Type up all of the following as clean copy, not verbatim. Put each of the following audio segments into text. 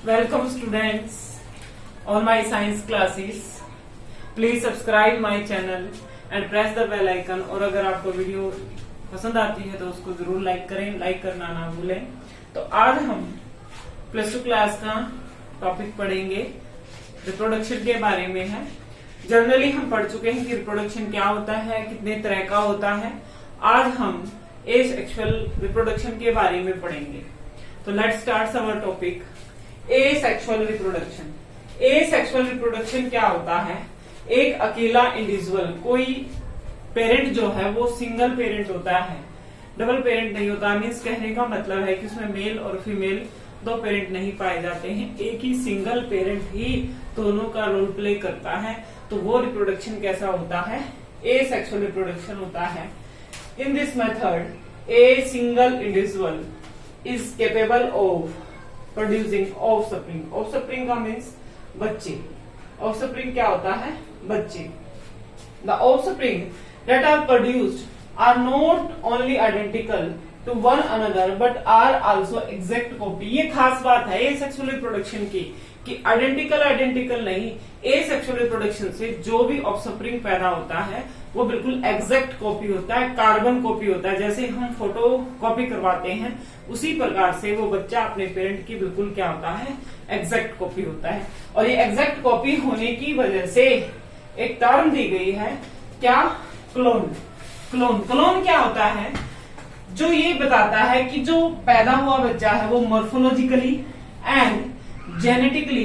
Welcome students on my science classes. Please subscribe my channel and press the bell icon. और अगर आपको video पसंद आती है तो उसको जरूर लाइक करें, लाइक करना ना भूलें। तो आज हम प्लस 2 क्लास का टॉपिक पढ़ेंगे, रिप्रोडक्शन के बारे में है। जनरली हम पढ़ चुके हैं कि रिप्रोडक्शन क्या होता है, कितने तरह का होता है। आज हम एसेक्सुअल रिप्रोडक्शन के बारे में पढ़ेंगे। तो let's start our topic asexual reproduction. Asexual reproduction क्या होता है? एक अकेला इंडिविजुअल, कोई पेरेंट जो है वो सिंगल पेरेंट होता है, डबल पेरेंट नहीं होता। मीन्स कहने का मतलब है कि उसमें मेल और फीमेल दो पेरेंट नहीं पाए जाते हैं, एक ही सिंगल पेरेंट ही दोनों का रोल प्ले करता है। तो वो रिप्रोडक्शन कैसा होता है? एसेक्सुअल रिप्रोडक्शन होता है। In this method a single individual is capable of producing offspring. Offspring का मीन्स बच्चे। ऑफस्प्रिंग क्या होता है? बच्चे। The offspring that are produced are not only identical to one another but are also exact copy। ये खास बात है एसेक्सुअल रिप्रोडक्शन की कि आइडेंटिकल नहीं, एसेक्सुअल रिप्रोडक्शन से जो भी ऑफस्प्रिंग पैदा होता है वो बिल्कुल एग्जैक्ट कॉपी होता है, कार्बन कॉपी होता है। जैसे हम फोटो कॉपी करवाते हैं उसी प्रकार से वो बच्चा अपने पेरेंट की बिल्कुल क्या होता है? एग्जैक्ट कॉपी होता है। और ये एग्जैक्ट कॉपी होने की वजह से एक टर्म दी गई है, क्या? क्लोन। क्लोन क्या होता है? जो ये बताता है कि जो पैदा हुआ बच्चा है वो morphologically and genetically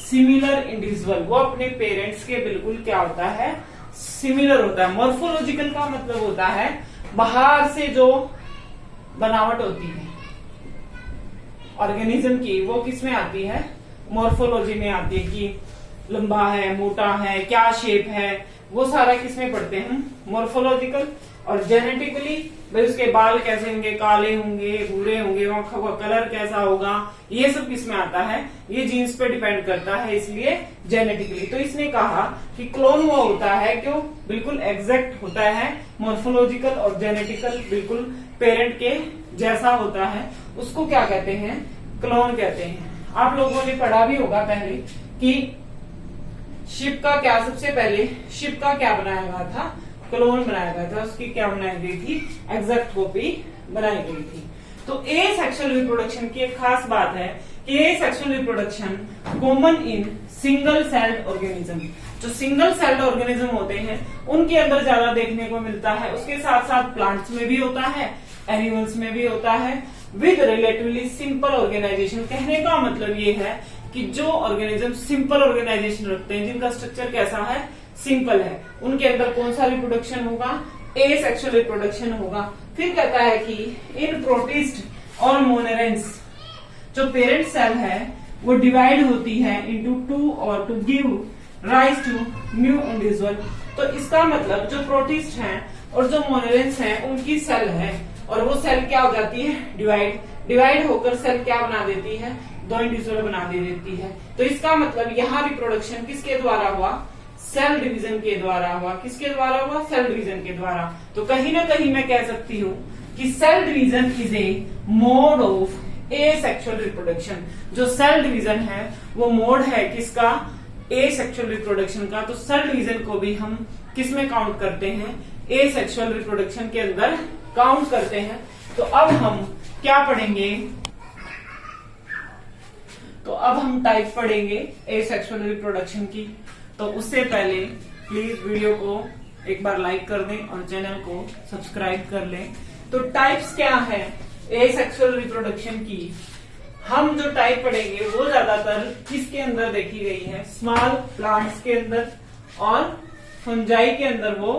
similar individual, वो अपने पेरेंट्स के बिल्कुल क्या होता है? सिमिलर होता है। मॉर्फोलॉजिकल का मतलब होता है बाहर से जो बनावट होती है ऑर्गेनिज्म की, वो किस में आती है? मॉर्फोलॉजी में आती है कि लंबा है, मोटा है, क्या शेप है, वो सारा किसमें पढ़ते हैं? मॉर्फोलॉजिकल। और जेनेटिकली भाई उसके बाल कैसे होंगे, काले होंगे, भूरे होंगे, आंखों का कलर कैसा होगा, ये सब किसमें आता है? ये जीन्स पे डिपेंड करता है, इसलिए जेनेटिकली। तो इसने कहा कि क्लोन वो होता है क्यों बिल्कुल एग्जैक्ट होता है, मॉर्फोलॉजिकल और जेनेटिकल बिल्कुल पेरेंट के जैसा होता है, उसको क्या कहते हैं? क्लोन कहते हैं। आप लोगों ने पढ़ा भी होगा पहले कि शिप का क्या, सबसे पहले शिप का क्या बनाया गया था? क्लोन बनाया गया था। उसकी क्या बनाई गई थी? एग्जैक्ट कॉपी बनाई गई थी। तो एसेक्सुअल रिप्रोडक्शन की एक खास बात है कि asexual reproduction common in single celled organism. जो सिंगल सेल्ड ऑर्गेनिज्म होते हैं उनके अंदर ज्यादा देखने को मिलता है। उसके साथ साथ प्लांट्स में भी होता है, एनिमल्स में भी होता है, विद रिलेटिवली सिंपल ऑर्गेनाइजेशन। कहने का मतलब ये है कि जो ऑर्गेनिज्म सिंपल ऑर्गेनाइजेशन रखते हैं, जिनका स्ट्रक्चर कैसा है? सिंपल है, उनके अंदर कौन सा रिप्रोडक्शन होगा? एसेक्सुअल रिप्रोडक्शन होगा। फिर कहता है कि इन प्रोटिस्ट और मोनेरेंस जो पेरेंट सेल है वो डिवाइड होती है इनटू टू और to give rise to new individual. तो इसका मतलब जो प्रोटिस्ट हैं और जो मोनेरेंस हैं उनकी सेल है और वो सेल क्या हो जाती है? डिवाइड होकर सेल क्या बना देती है? दो इंडिविजुअल बना दे देती है। तो इसका मतलब यहाँ रिप्रोडक्शन किसके द्वारा हुआ? सेल डिवीजन के द्वारा हुआ। किसके द्वारा हुआ? सेल डिवीजन के द्वारा। तो कहीं ना कहीं मैं कह सकती हूँ कि cell division is a mode of asexual reproduction. जो सेल डिवीजन है वो मोड है किसका? एसेक्सुअल रिप्रोडक्शन का। तो सेल डिवीजन को भी हम किस में काउंट करते हैं? एसेक्सुअल रिप्रोडक्शन के अंदर काउंट करते हैं। तो अब हम क्या पढ़ेंगे? तो अब हम टाइप पढ़ेंगे एसेक्सुअल रिप्रोडक्शन की। तो उससे पहले प्लीज वीडियो को एक बार लाइक कर दें और चैनल को सब्सक्राइब कर लें। तो टाइप्स क्या है एसेक्सुअल रिप्रोडक्शन की? हम जो टाइप पढ़ेंगे वो ज्यादातर किसके अंदर देखी गई है? स्मॉल प्लांट्स के अंदर और फंजाई के अंदर वो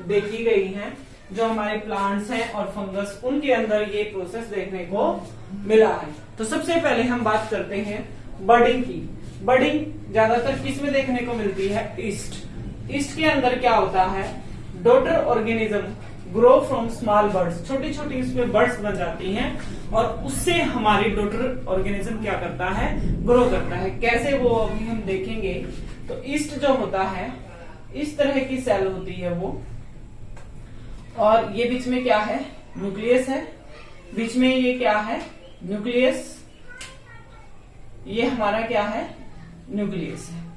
देखी गई है। जो हमारे प्लांट्स हैं और फंगस, उनके अंदर ये प्रोसेस देखने को मिला है। तो सबसे पहले हम बात करते हैं बडिंग की। बडिंग ज्यादातर किस में देखने को मिलती है? ईस्ट के अंदर क्या होता है? Daughter organism grow from small birds. छोटी छोटी उसमें बर्ड्स बन जाती हैं और उससे हमारी डॉटर ऑर्गेनिज्म क्या करता है? ग्रो करता है। कैसे वो अभी हम देखेंगे। तो ईस्ट जो होता है इस तरह की सेल होती है वो, और ये बीच में क्या है? न्यूक्लियस है। बीच में ये क्या है? न्यूक्लियस। ये हमारा क्या है, न्यूक्लियस है।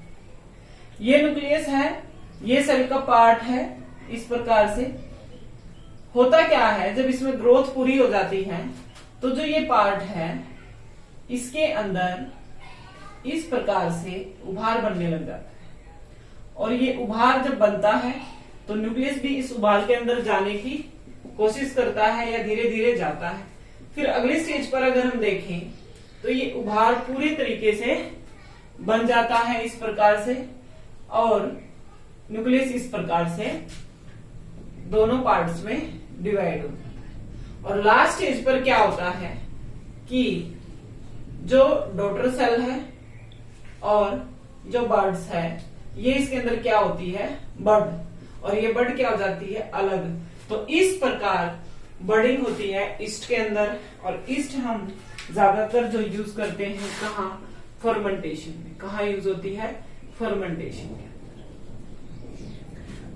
ये न्यूक्लियस है, ये सेल का पार्ट है। इस प्रकार से होता क्या है, जब इसमें ग्रोथ पूरी हो जाती है तो जो ये पार्ट है इसके अंदर इस प्रकार से उभार बनने लग जाता है। और ये उभार जब बनता है तो न्यूक्लियस भी इस उभार के अंदर जाने की कोशिश करता है या धीरे धीरे जाता है। फिर अगले स्टेज पर अगर हम देखें तो ये उभार पूरे तरीके से बन जाता है इस प्रकार से, और न्यूक्लियस इस प्रकार से दोनों पार्ट्स में डिवाइड हो जाता है। और लास्ट स्टेज पर क्या होता है कि जो डॉटर सेल है और जो बर्ड्स है, ये इसके अंदर क्या होती है, बर्ड, और ये बर्ड क्या हो जाती है, अलग। तो इस प्रकार बर्डिंग होती है ईस्ट के अंदर। और ईस्ट हम ज्यादातर जो यूज करते हैं कहाँ, फर्मेंटेशन में। कहाँ यूज होती है, फर्मेंटेशन के अंदर।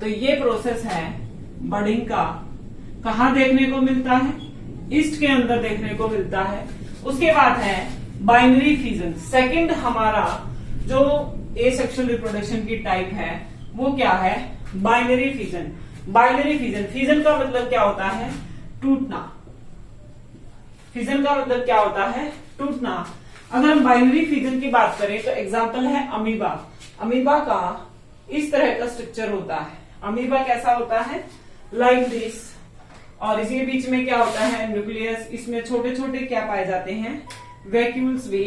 तो ये प्रोसेस है बर्डिंग का, कहाँ देखने को मिलता है, ईस्ट के अंदर देखने को मिलता है। उसके बाद है बाइनरी फिजन। सेकंड हमारा जो एसेक्सुअल रिप्रोडक्शन की टाइप है वो क्या है, binary fission. Binary fission, fission का मतलब क्या होता है, टूटना। फिजन का मतलब क्या होता है, टूटना। अगर हम बाइनरी फिजन की बात करें तो एग्जांपल है अमीबा। अमीबा का इस तरह का स्ट्रक्चर होता है। अमीबा कैसा होता है, लाइक दिस। और इसके बीच में क्या होता है, न्यूक्लियस। इसमें छोटे छोटे क्या पाए जाते हैं, वैक्यूल्स भी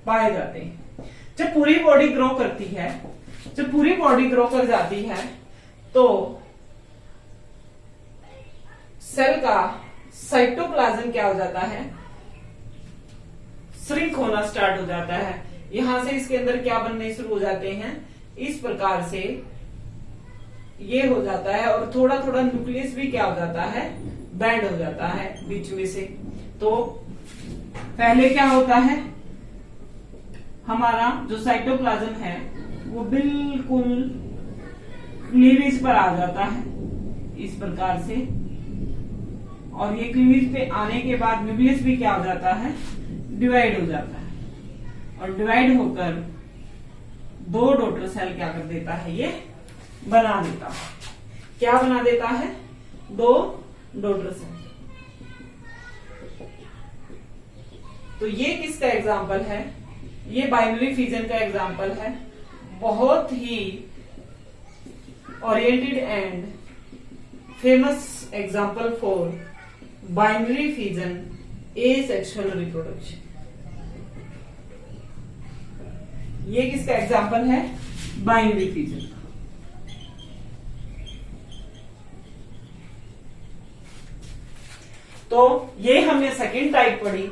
पाए जाते हैं। जब पूरी बॉडी ग्रो करती है, जब पूरी बॉडी ग्रो कर जाती है तो सेल का साइटोप्लाज्म क्या हो जाता है, श्रिंक होना स्टार्ट हो जाता है। यहां से इसके अंदर क्या बनने शुरू हो जाते हैं, इस प्रकार से ये हो जाता है। और थोड़ा थोड़ा न्यूक्लियस भी क्या हो जाता है, बैंड हो जाता है बीच में से। तो पहले क्या होता है, हमारा जो साइटोप्लाज्म है वो बिल्कुल क्लीवेज पर आ जाता है इस प्रकार से। और ये क्लीवेज पे आने के बाद न्यूक्लियस भी क्या हो जाता है, डिवाइड हो जाता है। और डिवाइड होकर दो डॉटर सेल क्या कर देता है, ये बना देता है। क्या बना देता है, दो डॉटर सेल। तो ये किसका एग्जाम्पल है, ये बाइनरी फिजन का एग्जाम्पल है। बहुत ही oriented and famous example for binary fission asexual reproduction. ये किसका एग्जाम्पल है, बाइनरी फिजन। तो ये हमने सेकेंड टाइप पढ़ी।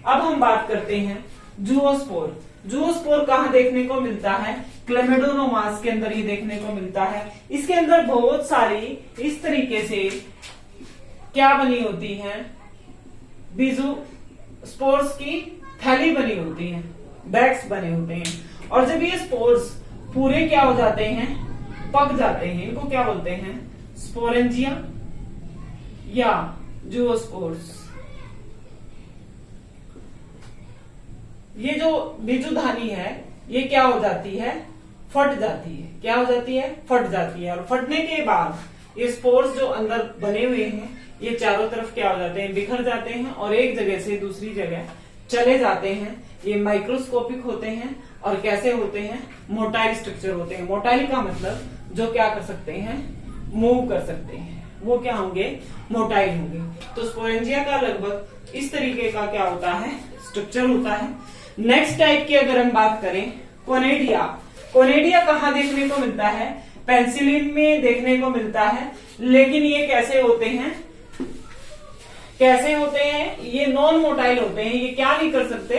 अब हम बात करते हैं जूओस्पोर। जूओस्पोर कहाँ देखने को मिलता है, क्लेमेडोनोमास के अंदर ही देखने को मिलता है। इसके अंदर बहुत सारी इस तरीके से क्या बनी होती है, बीजू स्पोर्स की थैली बनी होती है, बैग्स बने होते हैं। और जब ये स्पोर्स पूरे क्या हो जाते हैं, पक जाते हैं, इनको क्या बोलते हैं, स्पोरेंजिया या जूओस्पोर्स। ये जो बीजुधानी है ये क्या हो जाती है, फट जाती है। क्या हो जाती है, फट जाती है। और फटने के बाद ये स्पोर्स जो अंदर बने हुए हैं ये चारों तरफ क्या हो जाते हैं, बिखर जाते हैं और एक जगह से दूसरी जगह चले जाते हैं। ये माइक्रोस्कोपिक होते हैं और कैसे होते हैं, मोटाइल स्ट्रक्चर होते हैं। मोटाइल का मतलब जो क्या कर सकते हैं, मूव कर सकते हैं, वो क्या होंगे, मोटाइल होंगे। तो स्पोरेंजिया का लगभग इस तरीके का क्या होता है, स्ट्रक्चर होता है। नेक्स्ट टाइप की अगर हम बात करें, कोनेडिया। कोनेडिया कहाँ देखने को मिलता है, पेंसिलिन में देखने को मिलता है। लेकिन ये कैसे होते हैं, कैसे होते हैं, ये नॉन मोटाइल होते हैं। ये क्या नहीं कर सकते,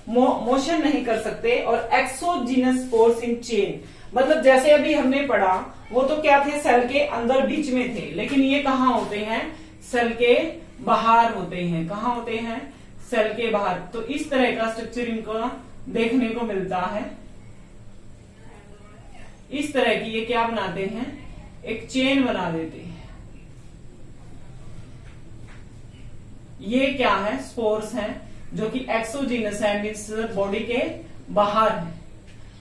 मोशन नहीं कर सकते। और एक्सोजीनस स्पोर्स इन चेन, मतलब जैसे अभी हमने पढ़ा वो तो क्या थे, सेल के अंदर बीच में थे। लेकिन ये कहाँ होते हैं, सेल के बाहर होते हैं। कहाँ होते हैं, सेल के बाहर। तो इस तरह का स्ट्रक्चर इनको देखने को मिलता है। इस तरह की ये क्या बनाते हैं, एक चेन बना देते हैं। ये क्या है, स्पोर्स हैं जो कि एक्सोजीनस है, मीन्स बॉडी के बाहर है,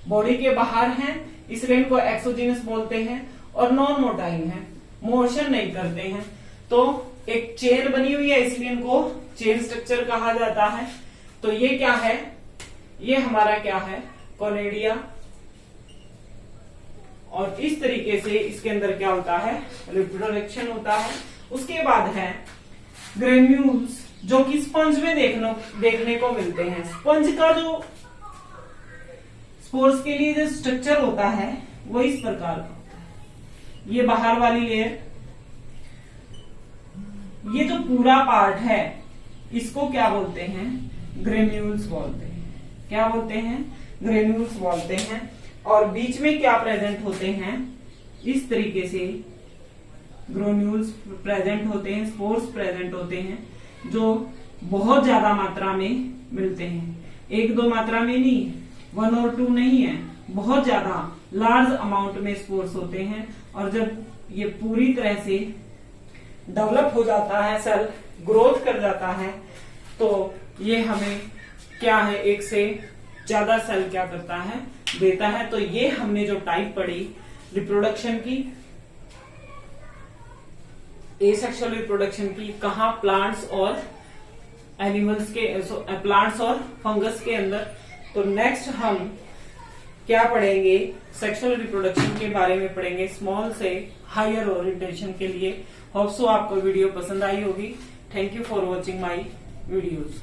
बॉडी के बाहर हैं, इसलिए इनको एक्सोजीनस बोलते हैं। और नॉन मोटाइल है, मोशन नहीं करते हैं, तो एक चेन बनी हुई है, इसलिए इनको चेन स्ट्रक्चर कहा जाता है। तो ये क्या है, ये हमारा क्या है, कोनेडिया। और इस तरीके से इसके अंदर क्या होता है, रिप्रोडक्शन होता है। उसके बाद है ग्रेन्यूल्स, जो कि स्पंज में देखने को मिलते हैं। स्पंज का जो स्पोर्स के लिए जो स्ट्रक्चर होता है वो इस प्रकार का होता है। ये बाहर वाली लेयर, ये जो पूरा पार्ट है इसको क्या बोलते हैं, ग्रेन्यूल्स बोलते हैं। क्या बोलते हैं, ग्रेन्यूल्स बोलते हैं। और बीच में क्या प्रेजेंट होते हैं, इस तरीके से ग्रेन्यूल्स प्रेजेंट होते हैं, स्पोर्स प्रेजेंट होते हैं, जो बहुत ज्यादा मात्रा में मिलते हैं। एक दो मात्रा में नहीं, 1 और 2 नहीं है, बहुत ज्यादा लार्ज अमाउंट में स्पोर्स होते हैं। और जब ये पूरी तरह से डेवलप हो जाता है, सेल ग्रोथ कर जाता है, तो ये हमें क्या है, एक से ज्यादा सेल क्या करता है, देता है। तो ये हमने जो टाइप पढ़ी रिप्रोडक्शन की, एसेक्सुअल रिप्रोडक्शन की, कहा प्लांट्स और एनिमल्स के, प्लांट्स और फंगस के अंदर। तो नेक्स्ट हम क्या पढ़ेंगे, सेक्सुअल रिप्रोडक्शन के बारे में पढ़ेंगे, स्मॉल से हायर ओरिएंटेशन के लिए। होप सो आपको वीडियो पसंद आई होगी। Thank you for watching my videos.